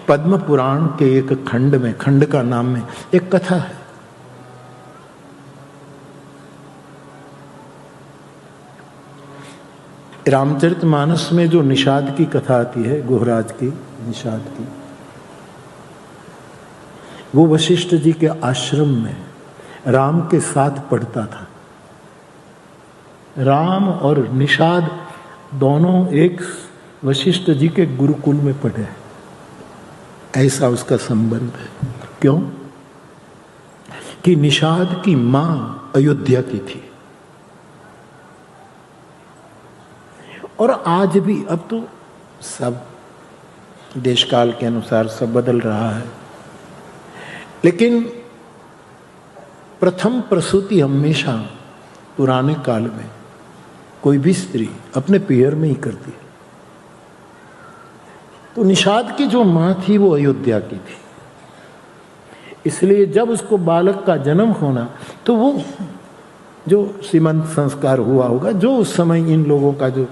पद्म पुराण के एक खंड में, खंड का नाम में एक कथा है। रामचरितमानस में जो निषाद की कथा आती है, गुहराज की, निषाद की, वो वशिष्ठ जी के आश्रम में राम के साथ पढ़ता था। राम और निषाद दोनों एक वशिष्ठ जी के गुरुकुल में पढ़े हैं, ऐसा उसका संबंध है। क्यों? कि निषाद की मां अयोध्या की थी। और आज भी, अब तो सब देश काल के अनुसार सब बदल रहा है, लेकिन प्रथम प्रसूति हमेशा पुराने काल में कोई भी स्त्री अपने पियर में ही करती है। तो निषाद की जो मां थी वो अयोध्या की थी, इसलिए जब उसको बालक का जन्म होना तो वो जो सीमंत संस्कार हुआ होगा, जो उस समय इन लोगों का जो,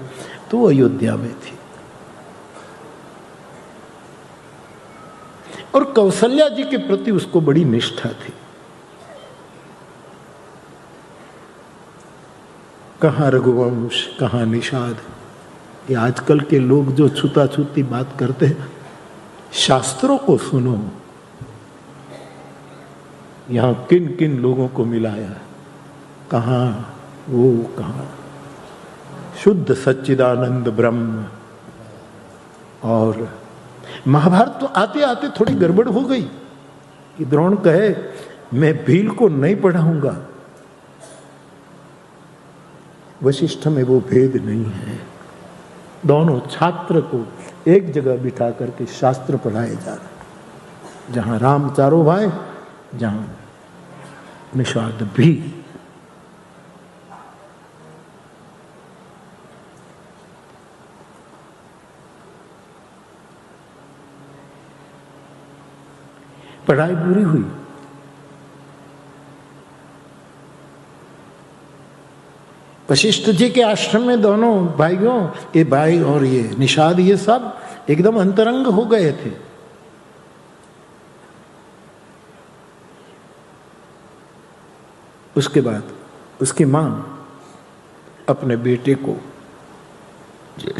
तो वो अयोध्या में थी। और कौशल्या जी के प्रति उसको बड़ी निष्ठा थी। कहाँ रघुवंश, कहाँ निषाद। ये आजकल के लोग जो छूता-छूती बात करते हैं, शास्त्रों को सुनो। यहां किन किन लोगों को मिलाया, कहाँ वो, कहाँ शुद्ध सच्चिदानंद ब्रह्म। और महाभारत तो आते आते थोड़ी गड़बड़ हो गई कि द्रोण कहे मैं भील को नहीं पढ़ाऊंगा। वशिष्ठ में वो भेद नहीं है। दोनों छात्र को एक जगह बिठा करके शास्त्र पढ़ाए जा रहे, जहां राम चारों भाई, जहां निषाद भी। पढ़ाई पूरी हुई। वशिष्ठ जी के आश्रम में दोनों भाइयों, ये भाई और ये निषाद, ये सब एकदम अंतरंग हो गए थे। उसके बाद उसकी मां अपने बेटे को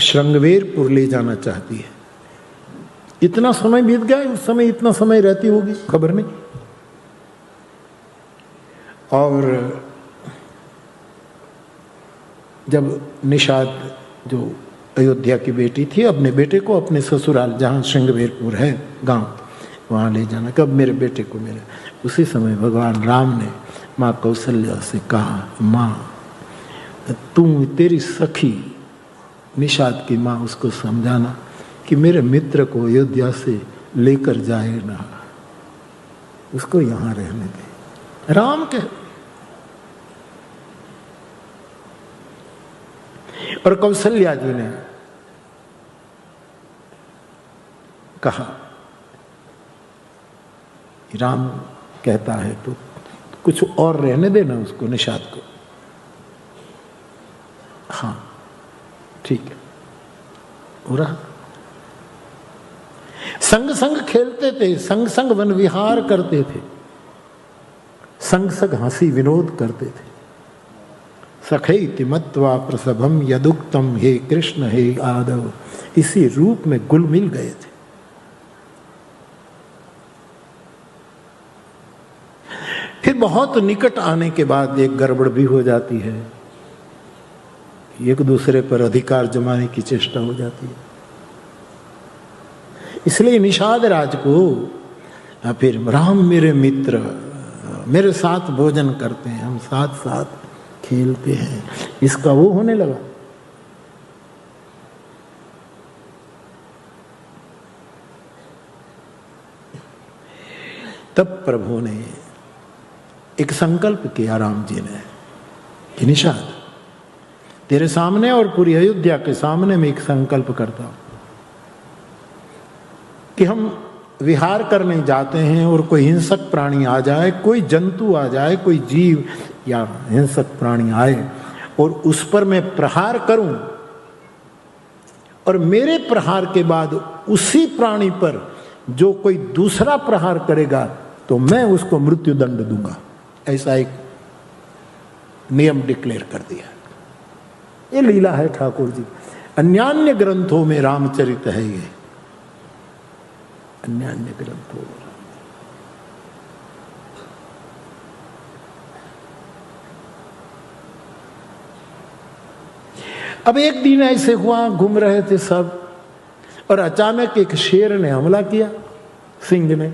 श्रृंगवेरपुर ले जाना चाहती है। इतना समय बीत गया, उस समय इतना समय रहती होगी खबर नहीं। और जब निषाद जो अयोध्या की बेटी थी, अपने बेटे को अपने ससुराल, जहाँ श्रृंगवेरपुर है गांव, वहाँ ले जाना, कब मेरे बेटे को मिले। उसी समय भगवान राम ने माँ कौशल्या से कहा, माँ तुम, तेरी सखी निषाद की माँ, उसको समझाना कि मेरे मित्र को अयोध्या से लेकर जाए ना, उसको यहाँ रहने दे। राम के और कौशल्या जी ने कहा, राम कहता है तो कुछ और रहने देना उसको, निषाद को। हाँ ठीक है, हो रहा। संग संग खेलते थे, संग संग वन विहार करते थे, संग संग हंसी विनोद करते थे। सखैति मत्वा प्रसभम यदुक्तम, हे कृष्ण हे आदव, इसी रूप में गुल मिल गए थे। फिर बहुत निकट आने के बाद एक गड़बड़ भी हो जाती है, एक दूसरे पर अधिकार जमाने की चेष्टा हो जाती है। इसलिए निषाद राज को फिर राम मेरे मित्र, मेरे साथ भोजन करते हैं, हम साथ साथ खेलते हैं, इसका वो होने लगा। तब प्रभु ने एक संकल्प किया, राम जी ने, कि निषाद तेरे सामने और पूरी अयोध्या के सामने में एक संकल्प करता हूं कि हम विहार करने जाते हैं और कोई हिंसक प्राणी आ जाए, कोई जंतु आ जाए, कोई जीव या हिंसक प्राणी आए और उस पर मैं प्रहार करूं, और मेरे प्रहार के बाद उसी प्राणी पर जो कोई दूसरा प्रहार करेगा तो मैं उसको मृत्यु दंड दूंगा, ऐसा एक नियम डिक्लेयर कर दिया। ये लीला है ठाकुर जी। अन्यान्य ग्रंथों में रामचरित है, ये अन्यान्य ग्रंथों में। अब एक दिन ऐसे हुआ, घूम रहे थे सब, और अचानक एक शेर ने हमला किया, सिंह ने।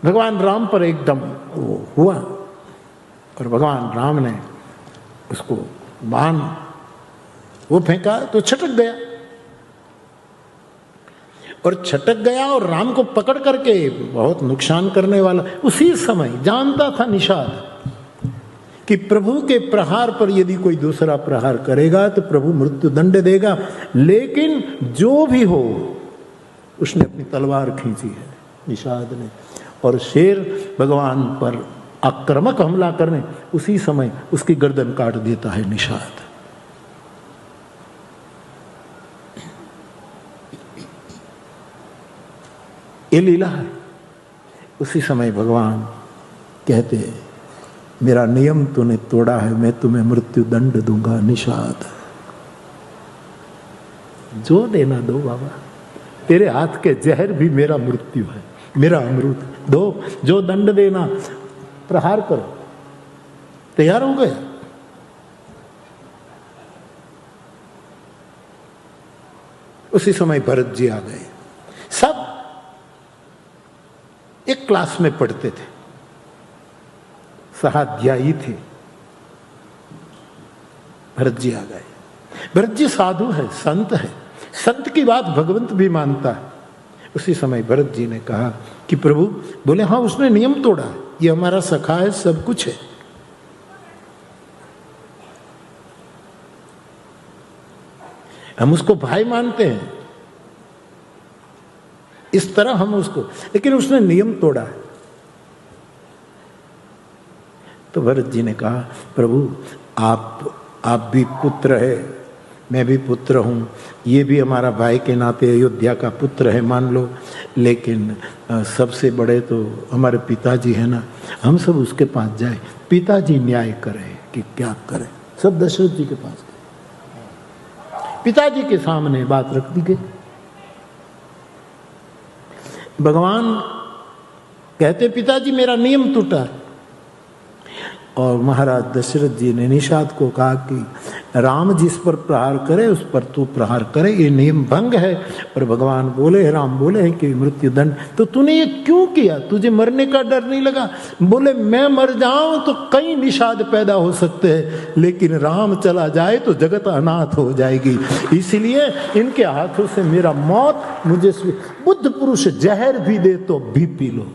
भगवान राम पर एकदम वो हुआ, और भगवान राम ने उसको बाण वो फेंका तो छटक गया, और छटक गया और राम को पकड़ करके बहुत नुकसान करने वाला। उसी समय जानता था निषाद कि प्रभु के प्रहार पर यदि कोई दूसरा प्रहार करेगा तो प्रभु मृत्यु दंड देगा, लेकिन जो भी हो उसने अपनी तलवार खींची है निषाद ने, और शेर भगवान पर आक्रामक हमला करने, उसी समय उसकी गर्दन काट देता है निषाद। ये लीला है। उसी समय भगवान कहते हैं, मेरा नियम तूने तोड़ा है, मैं तुम्हें मृत्यु दंड दूंगा निषाद। जो देना दो बाबा, तेरे हाथ के जहर भी मेरा मृत्यु है, मेरा अमृत दो, जो दंड देना, प्रहार करो। तैयार हो गए। उसी समय भरत जी आ गए। सब एक क्लास में पढ़ते थे, सहाध्यायी थे। भरत जी आ गए। भरत जी साधु है, संत है, संत की बात भगवंत भी मानता है। उसी समय भरत जी ने कहा कि प्रभु, बोले हाँ उसने नियम तोड़ा, ये हमारा सखा है, सब कुछ है। हम उसको भाई मानते हैं, इस तरह हम उसको, लेकिन उसने नियम तोड़ा है। तो भरत जी ने कहा, प्रभु आप भी पुत्र है, मैं भी पुत्र हूँ, ये भी हमारा भाई के नाते अयोध्या का पुत्र है मान लो, लेकिन सबसे बड़े तो हमारे पिताजी है ना, हम सब उसके पास जाए, पिताजी न्याय करें कि क्या करें। सब दशरथ जी के पास गए, पिताजी के सामने बात रख दी गई। भगवान कहते, पिताजी मेरा नियम टूटा है। और महाराज दशरथ जी ने निषाद को कहा कि राम जिस पर प्रहार करे उस पर तू प्रहार करे, ये नियम भंग है। और भगवान बोले, राम बोले हैं कि मृत्यु दंड, तो तूने ये क्यों किया, तुझे मरने का डर नहीं लगा? बोले मैं मर जाऊं तो कई निषाद पैदा हो सकते हैं, लेकिन राम चला जाए तो जगत अनाथ हो जाएगी, इसलिए इनके हाथों से मेरा मौत, मुझे बुद्ध पुरुष जहर भी दे तो भी पी लो।